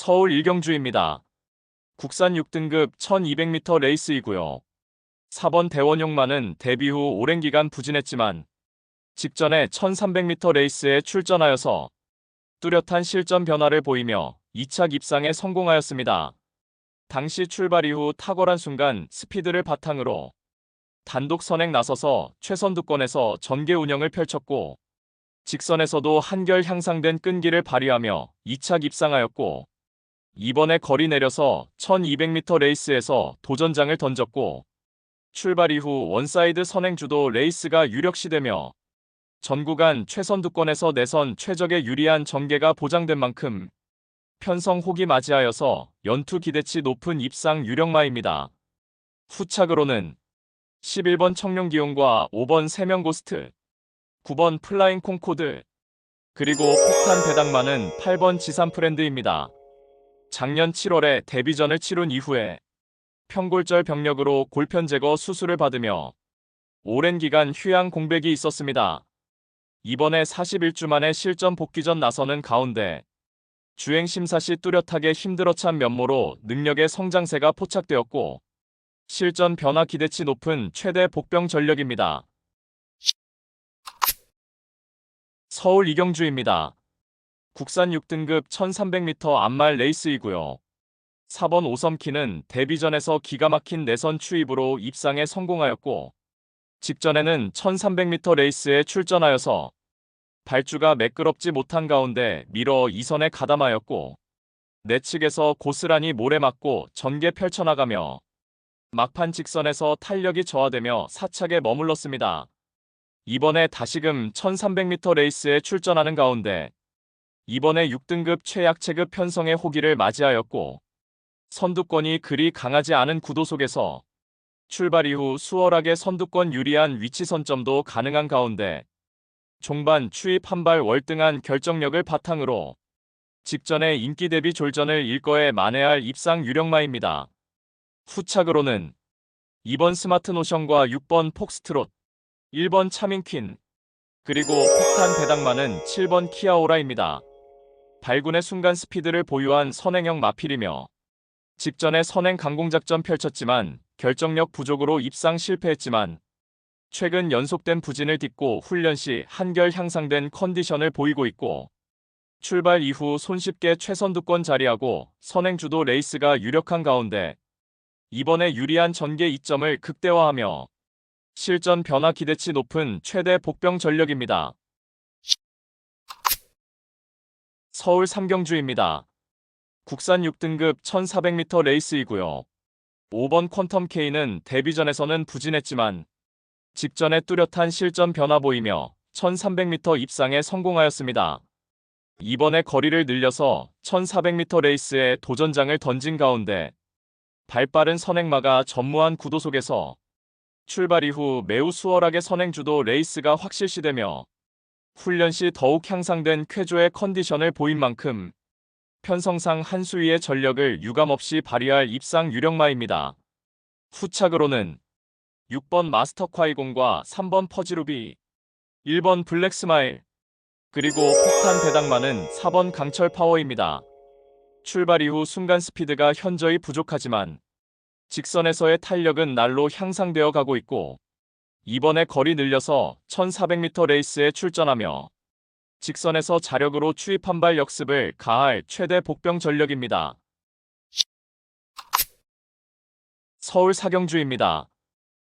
서울 일경주입니다. 국산 6등급 1200m 레이스이고요. 4번 대원용만은 데뷔 후 오랜 기간 부진했지만 직전에 1300m 레이스에 출전하여서 뚜렷한 실전 변화를 보이며 2차 입상에 성공하였습니다. 당시 출발 이후 탁월한 순간 스피드를 바탕으로 단독 선행 나서서 최선두권에서 전개 운영을 펼쳤고 직선에서도 한결 향상된 끈기를 발휘하며 2차 입상하였고 이번에 거리 내려서 1200m 레이스에서 도전장을 던졌고 출발 이후 원사이드 선행주도 레이스가 유력시되며 전 구간 최선두권에서 내선 최적의 유리한 전개가 보장된 만큼 편성 호기 맞이하여서 연투 기대치 높은 입상 유력마입니다. 후착으로는 11번 청룡기용과 5번 세명고스트, 9번 플라잉 콩코드, 그리고 폭탄 배당마는 8번 지산프렌드입니다. 작년 7월에 데뷔전을 치룬 이후에 평골절 병력으로 골편 제거 수술을 받으며 오랜 기간 휴양 공백이 있었습니다. 이번에 41주 만에 실전 복귀전 나서는 가운데 주행 심사 시 뚜렷하게 힘들어 찬 면모로 능력의 성장세가 포착되었고 실전 변화 기대치 높은 최대 복병 전력입니다. 서울 이경주입니다. 국산 6등급 1300m 암말 레이스이고요. 4번 오섬키는 데뷔전에서 기가 막힌 내선 추입으로 입상에 성공하였고 직전에는 1300m 레이스에 출전하여서 발주가 매끄럽지 못한 가운데 밀어 2선에 가담하였고 내측에서 고스란히 모래 맞고 전개 펼쳐나가며 막판 직선에서 탄력이 저하되며 사착에 머물렀습니다. 이번에 다시금 1300m 레이스에 출전하는 가운데 이번에 6등급 최약 체급 편성의 호기를 맞이하였고 선두권이 그리 강하지 않은 구도 속에서 출발 이후 수월하게 선두권 유리한 위치 선점도 가능한 가운데 종반 추입 한 발 월등한 결정력을 바탕으로 직전에 인기 대비 졸전을 일거에 만회할 입상 유력마입니다. 후착으로는 2번 스마트노션과 6번 폭스트롯, 1번 차밍퀸, 그리고 폭탄 배당마는 7번 키아오라입니다. 발군의 순간 스피드를 보유한 선행형 마필이며 직전에 선행 강공작전 펼쳤지만 결정력 부족으로 입상 실패했지만 최근 연속된 부진을 딛고 훈련 시 한결 향상된 컨디션을 보이고 있고 출발 이후 손쉽게 최선두권 자리하고 선행주도 레이스가 유력한 가운데 이번에 유리한 전개 이점을 극대화하며 실전 변화 기대치 높은 최대 복병 전력입니다. 서울 삼경주입니다. 국산 6등급 1400m 레이스이고요. 5번 퀀텀 K는 데뷔전에서는 부진했지만 직전에 뚜렷한 실전 변화 보이며 1300m 입상에 성공하였습니다. 이번에 거리를 늘려서 1400m 레이스에 도전장을 던진 가운데 발빠른 선행마가 전무한 구도 속에서 출발 이후 매우 수월하게 선행주도 레이스가 확실시되며 훈련 시 더욱 향상된 쾌조의 컨디션을 보인 만큼 편성상 한 수위의 전력을 유감없이 발휘할 입상 유력마입니다. 후착으로는 6번 마스터 콰이공과 3번 퍼지루비, 1번 블랙스마일, 그리고 폭탄 배당마는 4번 강철 파워입니다. 출발 이후 순간 스피드가 현저히 부족하지만 직선에서의 탄력은 날로 향상되어 가고 있고 이번에 거리 늘려서 1400m 레이스에 출전하며 직선에서 자력으로 추입 한 발 역습을 가할 최대 복병 전력입니다. 서울 사경주입니다.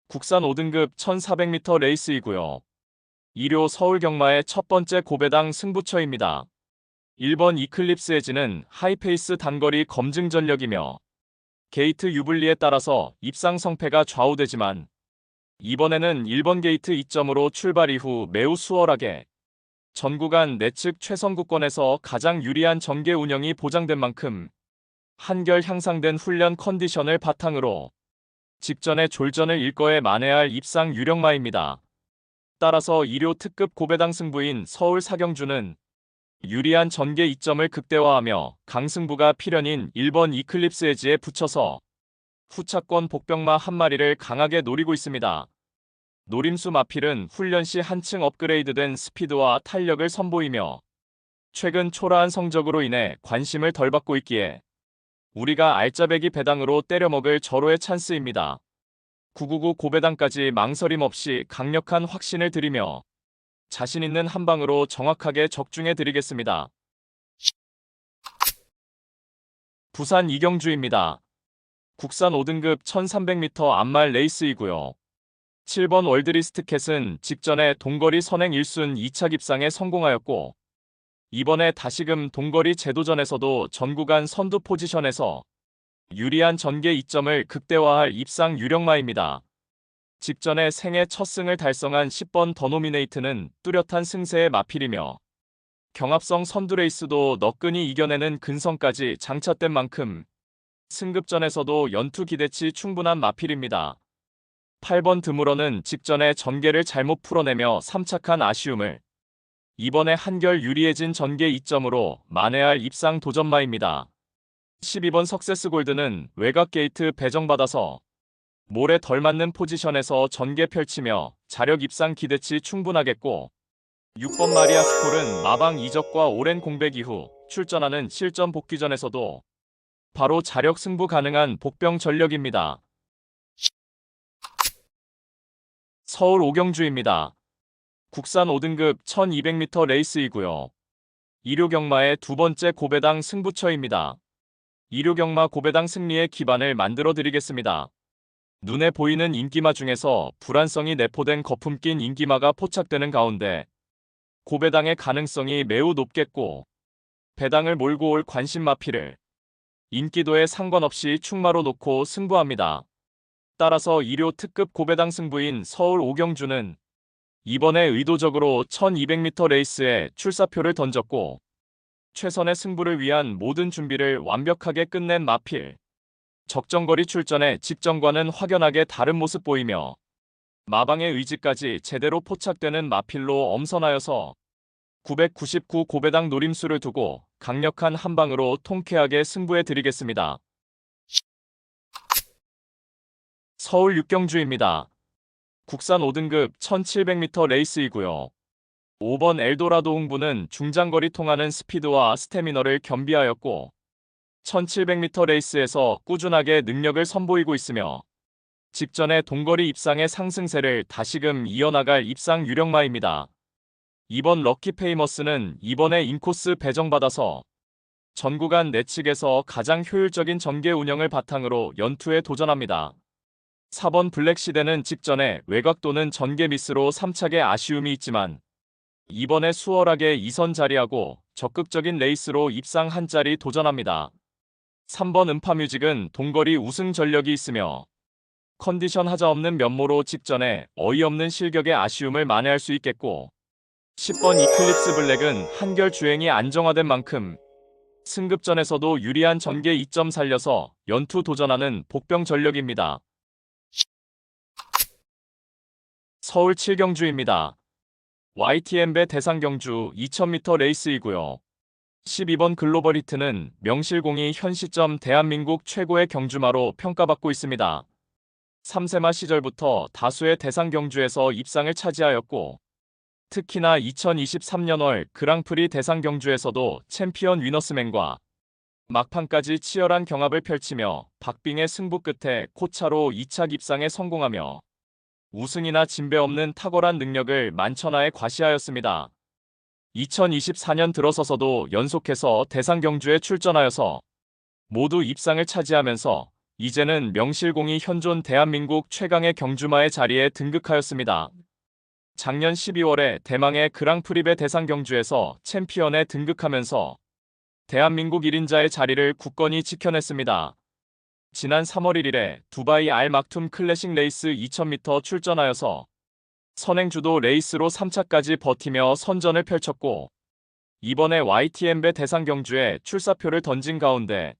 국산 5등급 1400m 레이스이고요. 2료 서울 경마의 첫 번째 고배당 승부처입니다. 1번 이클립스 에지는 하이페이스 단거리 검증 전력이며 게이트 유블리에 따라서 입상 성패가 좌우되지만 이번에는 1번 게이트 2점으로 출발 이후 매우 수월하게 전 구간 내측 최선구권에서 가장 유리한 전개 운영이 보장된 만큼 한결 향상된 훈련 컨디션을 바탕으로 직전에 졸전을 일거에 만회할 입상 유력마입니다. 따라서 2료 특급 고배당 승부인 서울 사경주는 유리한 전개 이점을 극대화하며 강승부가 필연인 1번 이클립스 에지에 붙여서 후차권 복병마 한 마리를 강하게 노리고 있습니다. 노림수 마필은 훈련 시 한층 업그레이드된 스피드와 탄력을 선보이며 최근 초라한 성적으로 인해 관심을 덜 받고 있기에 우리가 알짜배기 배당으로 때려먹을 절호의 찬스입니다. 999 고배당까지 망설임 없이 강력한 확신을 드리며 자신 있는 한 방으로 정확하게 적중해 드리겠습니다. 부산 이경주입니다. 국산 5등급 1300m 암말 레이스이고요. 7번 월드리스트캣은 직전에 동거리 선행 1순 2차 입상에 성공하였고 이번에 다시금 동거리 제도전에서도 전구간 선두 포지션에서 유리한 전개 이점을 극대화할 입상 유력마입니다. 직전에 생애 첫 승을 달성한 10번 더노미네이트는 뚜렷한 승세에 마필이며 경합성 선두레이스도 너끈히 이겨내는 근성까지 장착된 만큼 승급전에서도 연투 기대치 충분한 마필입니다. 8번 드물어는 직전에 전개를 잘못 풀어내며 3착한 아쉬움을 이번에 한결 유리해진 전개 이점으로 만회할 입상 도전마입니다. 12번 석세스 골드는 외곽 게이트 배정받아서 몰에 덜 맞는 포지션에서 전개 펼치며 자력 입상 기대치 충분하겠고 6번 마리아 스콜은 마방 이적과 오랜 공백 이후 출전하는 실전 복귀전에서도 바로 자력 승부 가능한 복병 전력입니다. 서울 오경주입니다. 국산 5등급 1200m 레이스이고요. 이류경마의 두 번째 고배당 승부처입니다. 이류경마 고배당 승리의 기반을 만들어 드리겠습니다. 눈에 보이는 인기마 중에서 불안성이 내포된 거품 낀 인기마가 포착되는 가운데 고배당의 가능성이 매우 높겠고 배당을 몰고 올 관심 마피를 인기도에 상관없이 충마로 놓고 승부합니다. 따라서 2료 특급 고배당 승부인 서울 오경주는 이번에 의도적으로 1200m 레이스에 출사표를 던졌고 최선의 승부를 위한 모든 준비를 완벽하게 끝낸 마필. 적정거리 출전에 직전과는 확연하게 다른 모습 보이며 마방의 의지까지 제대로 포착되는 마필로 엄선하여서 999 고배당 노림수를 두고 강력한 한방으로 통쾌하게 승부해 드리겠습니다. 서울 육경주입니다. 국산 5등급 1700m 레이스이고요. 5번 엘도라도 홍부는 중장거리 통하는 스피드와 스태미너를 겸비하였고 1700m 레이스에서 꾸준하게 능력을 선보이고 있으며 직전에 동거리 입상의 상승세를 다시금 이어나갈 입상 유력마입니다. 2번 럭키페이머스는 이번에 인코스 배정받아서 전구간 내측에서 가장 효율적인 전개 운영을 바탕으로 연투에 도전합니다. 4번 블랙시대는 직전에 외곽 또는 전개 미스로 3착에 아쉬움이 있지만 이번에 수월하게 2선 자리하고 적극적인 레이스로 입상 한 자리 도전합니다. 3번 음파뮤직은 동거리 우승 전력이 있으며 컨디션 하자없는 면모로 직전에 어이없는 실격의 아쉬움을 만회할 수 있겠고 10번 이클립스 블랙은 한결 주행이 안정화된 만큼 승급전에서도 유리한 전개 2점 살려서 연투 도전하는 복병 전력입니다. 서울 7경주입니다. YTM배 대상경주 2000m 레이스이고요. 12번 글로벌 히트는 명실공히 현 시점 대한민국 최고의 경주마로 평가받고 있습니다. 3세마 시절부터 다수의 대상경주에서 입상을 차지하였고 특히나 2023년 월 그랑프리 대상경주에서도 챔피언 위너스맨과 막판까지 치열한 경합을 펼치며 박빙의 승부 끝에 코차로 2착 입상에 성공하며 우승이나 진배 없는 탁월한 능력을 만천하에 과시하였습니다. 2024년 들어서서도 연속해서 대상경주에 출전하여서 모두 입상을 차지하면서 이제는 명실공히 현존 대한민국 최강의 경주마의 자리에 등극하였습니다. 작년 12월에 대망의 그랑프리배 대상경주에서 챔피언에 등극하면서 대한민국 1인자의 자리를 굳건히 지켜냈습니다. 지난 3월 1일에 두바이 알 막툼 클래식 레이스 2000m 출전하여서 선행주도 레이스로 3차까지 버티며 선전을 펼쳤고 이번에 YTM배 대상경주에 출사표를 던진 가운데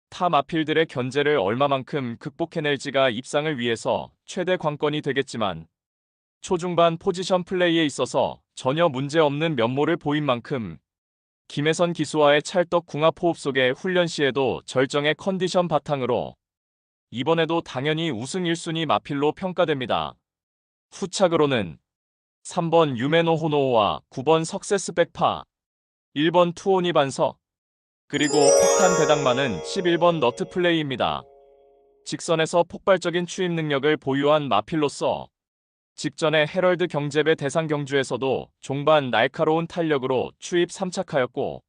타 마필들의 견제를 얼마만큼 극복해낼지가 입상을 위해서 최대 관건이 되겠지만 초중반 포지션 플레이에 있어서 전혀 문제없는 면모를 보인 만큼 김혜선 기수와의 찰떡 궁합 호흡 속의 훈련 시에도 절정의 컨디션 바탕으로 이번에도 당연히 우승 1순위 마필로 평가됩니다. 후착으로는 3번 유메노 호노오와 9번 석세스 백파, 1번 투오니 반석, 그리고 폭탄 배당만은 11번 너트 플레이입니다. 직선에서 폭발적인 추입 능력을 보유한 마필로서 직전에 헤럴드 경제배 대상 경주에서도 종반 날카로운 탄력으로 추입 3착하였고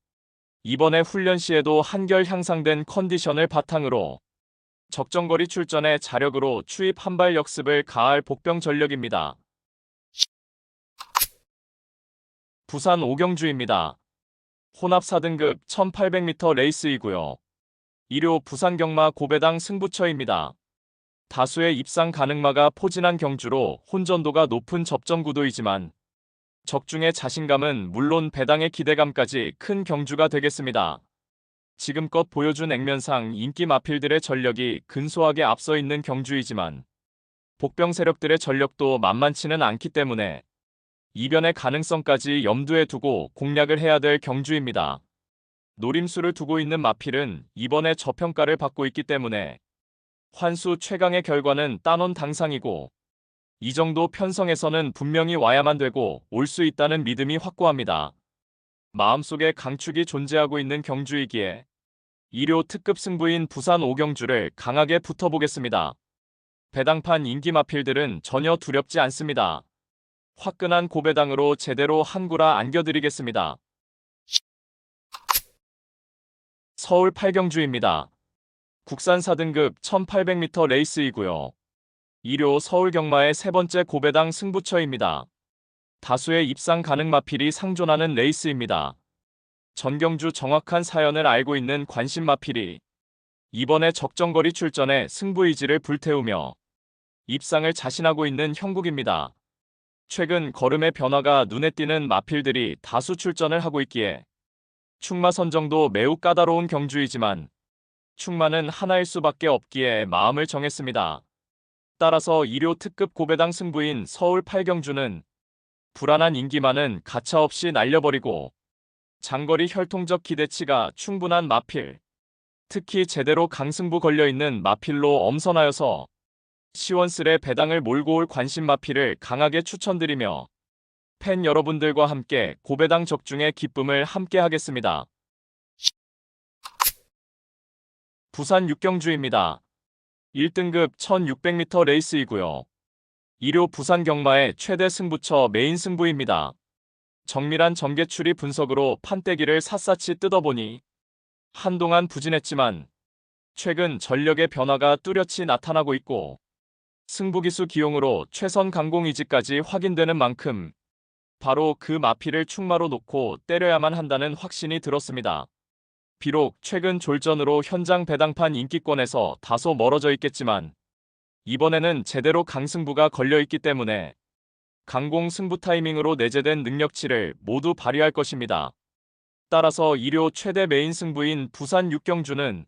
이번에 훈련 시에도 한결 향상된 컨디션을 바탕으로 적정거리 출전의 자력으로 추입 한발 역습을 가할 복병 전력입니다. 부산 오경주입니다. 혼합 4등급 1800m 레이스이고요. 1호 부산 경마 고배당 승부처입니다. 다수의 입상 가능마가 포진한 경주로 혼전도가 높은 접전 구도이지만 적중의 자신감은 물론 배당의 기대감까지 큰 경주가 되겠습니다. 지금껏 보여준 액면상 인기 마필들의 전력이 근소하게 앞서 있는 경주이지만 복병 세력들의 전력도 만만치는 않기 때문에 이변의 가능성까지 염두에 두고 공략을 해야 될 경주입니다. 노림수를 두고 있는 마필은 이번에 저평가를 받고 있기 때문에 환수 최강의 결과는 따놓은 당상이고 이 정도 편성에서는 분명히 와야만 되고 올 수 있다는 믿음이 확고합니다. 마음속에 강축이 존재하고 있는 경주이기에 2료 특급 승부인 부산 오경주를 강하게 붙어보겠습니다. 배당판 인기 마필들은 전혀 두렵지 않습니다. 화끈한 고배당으로 제대로 한구라 안겨드리겠습니다. 서울 8경주입니다. 국산 4등급 1800m 레이스이고요. 2료 서울 경마의 세 번째 고배당 승부처입니다. 다수의 입상 가능 마필이 상존하는 레이스입니다. 전경주 정확한 사연을 알고 있는 관심 마필이 이번에 적정거리 출전에 승부 의지를 불태우며 입상을 자신하고 있는 형국입니다. 최근 걸음의 변화가 눈에 띄는 마필들이 다수 출전을 하고 있기에 충마 선정도 매우 까다로운 경주이지만 충마는 하나일 수밖에 없기에 마음을 정했습니다. 따라서 2료 특급 고배당 승부인 서울 8경주는 불안한 인기만은 가차없이 날려버리고 장거리 혈통적 기대치가 충분한 마필, 특히 제대로 강승부 걸려있는 마필로 엄선하여서 시원스레 배당을 몰고 올 관심 마필을 강하게 추천드리며 팬 여러분들과 함께 고배당 적중의 기쁨을 함께 하겠습니다. 부산 6경주입니다. 1등급 1600m 레이스이고요. 2료 부산 경마의 최대 승부처 메인 승부입니다. 정밀한 점괘추리 분석으로 판때기를 샅샅이 뜯어보니 한동안 부진했지만 최근 전력의 변화가 뚜렷이 나타나고 있고 승부기수 기용으로 최선 강공 의지까지 확인되는 만큼 바로 그 마필을 충마로 놓고 때려야만 한다는 확신이 들었습니다. 비록 최근 졸전으로 현장 배당판 인기권에서 다소 멀어져 있겠지만 이번에는 제대로 강승부가 걸려있기 때문에 강공 승부 타이밍으로 내재된 능력치를 모두 발휘할 것입니다. 따라서 2료 최대 메인 승부인 부산 6경주는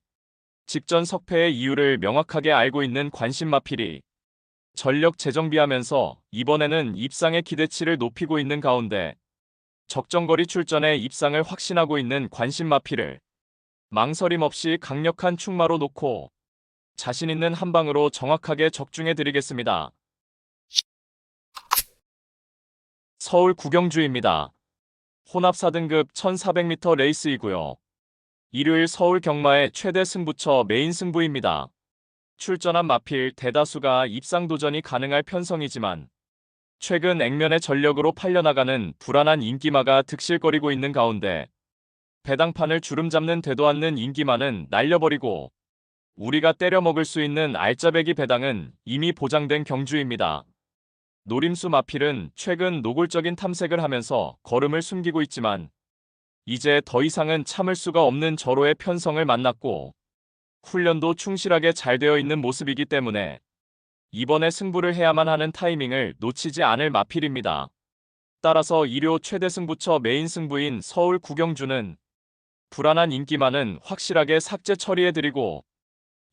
직전 석패의 이유를 명확하게 알고 있는 관심 마필이 전력 재정비하면서 이번에는 입상의 기대치를 높이고 있는 가운데 적정거리 출전에 입상을 확신하고 있는 관심 마필을 망설임 없이 강력한 충마로 놓고 자신 있는 한방으로 정확하게 적중해드리겠습니다. 서울 9경주입니다. 혼합 4등급 1400m 레이스이고요. 일요일 서울 경마의 최대 승부처 메인 승부입니다. 출전한 마필 대다수가 입상 도전이 가능할 편성이지만 최근 액면의 전력으로 팔려나가는 불안한 인기마가 득실거리고 있는 가운데 배당판을 주름 잡는 되도 않는 인기마는 날려버리고 우리가 때려 먹을 수 있는 알짜배기 배당은 이미 보장된 경주입니다. 노림수 마필은 최근 노골적인 탐색을 하면서 걸음을 숨기고 있지만 이제 더 이상은 참을 수가 없는 절호의 편성을 만났고 훈련도 충실하게 잘 되어 있는 모습이기 때문에 이번에 승부를 해야만 하는 타이밍을 놓치지 않을 마필입니다. 따라서 2료 최대 승부처 메인 승부인 서울 9경주는 불안한 인기만은 확실하게 삭제 처리해드리고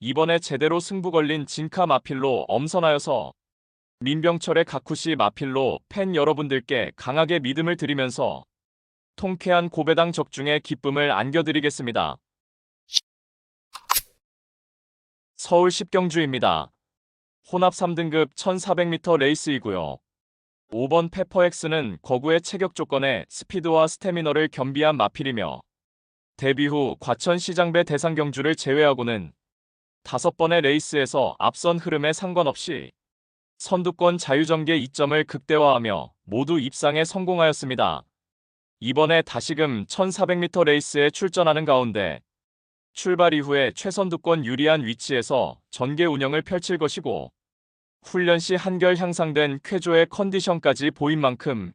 이번에 제대로 승부 걸린 진카 마필로 엄선하여서 민병철의 가쿠시 마필로 팬 여러분들께 강하게 믿음을 드리면서 통쾌한 고배당 적중의 기쁨을 안겨드리겠습니다. 서울 10경주입니다. 혼합 3등급 1400m 레이스이고요. 5번 페퍼엑스는 거구의 체격 조건에 스피드와 스태미너를 겸비한 마필이며 데뷔 후 과천 시장배 대상 경주를 제외하고는 5번의 레이스에서 앞선 흐름에 상관없이 선두권 자유전개 이점을 극대화하며 모두 입상에 성공하였습니다. 이번에 다시금 1400m 레이스에 출전하는 가운데 출발 이후에 최선두권 유리한 위치에서 전개 운영을 펼칠 것이고 훈련 시 한결 향상된 쾌조의 컨디션까지 보인 만큼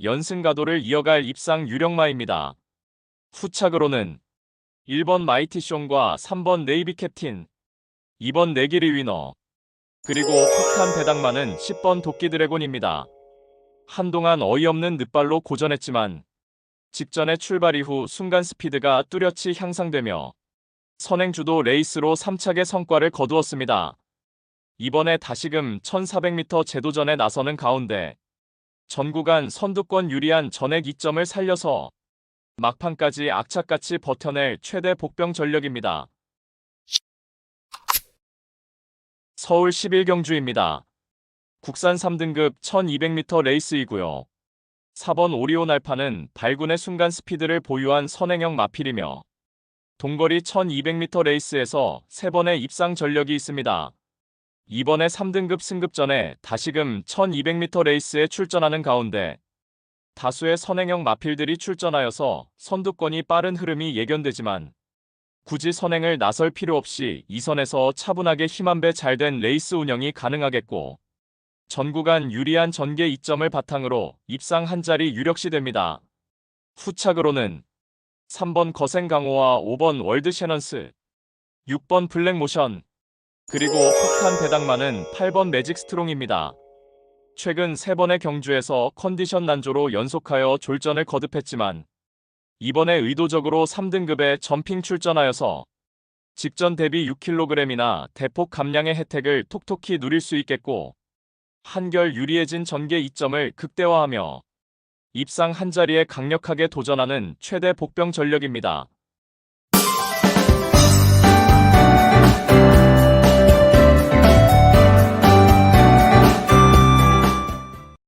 연승 가도를 이어갈 입상 유력마입니다. 후착으로는 1번 마이티숑과 3번 네이비 캡틴, 2번 네기리 위너, 그리고 폭탄 배당마는 10번 도끼 드래곤입니다. 한동안 어이없는 늑발로 고전했지만 직전의 출발 이후 순간 스피드가 뚜렷이 향상되며 선행주도 레이스로 3착의 성과를 거두었습니다. 이번에 다시금 1400m 제도전에 나서는 가운데 전 구간 선두권 유리한 전액 이점을 살려서 막판까지 악착같이 버텨낼 최대 복병 전력입니다. 서울 11경주입니다. 국산 3등급 1200m 레이스이고요. 4번 오리온 알파는 발군의 순간 스피드를 보유한 선행형 마필이며 동거리 1200m 레이스에서 3번의 입상 전력이 있습니다. 이번에 3등급 승급전에 다시금 1200m 레이스에 출전하는 가운데 다수의 선행형 마필들이 출전하여서 선두권이 빠른 흐름이 예견되지만 굳이 선행을 나설 필요 없이 2선에서 차분하게 힘 한 배 잘된 레이스 운영이 가능하겠고 전 구간 유리한 전개 이점을 바탕으로 입상 한 자리 유력시됩니다. 후착으로는 3번 거센 강호와 5번 월드 셔넌스, 6번 블랙모션, 그리고 폭탄 배당마는 8번 매직 스트롱입니다. 최근 3번의 경주에서 컨디션 난조로 연속하여 졸전을 거듭했지만 이번에 의도적으로 3등급에 점핑 출전하여서 직전 대비 6kg이나 대폭 감량의 혜택을 톡톡히 누릴 수 있겠고 한결 유리해진 전개 이점을 극대화하며 입상 한 자리에 강력하게 도전하는 최대 복병 전력입니다.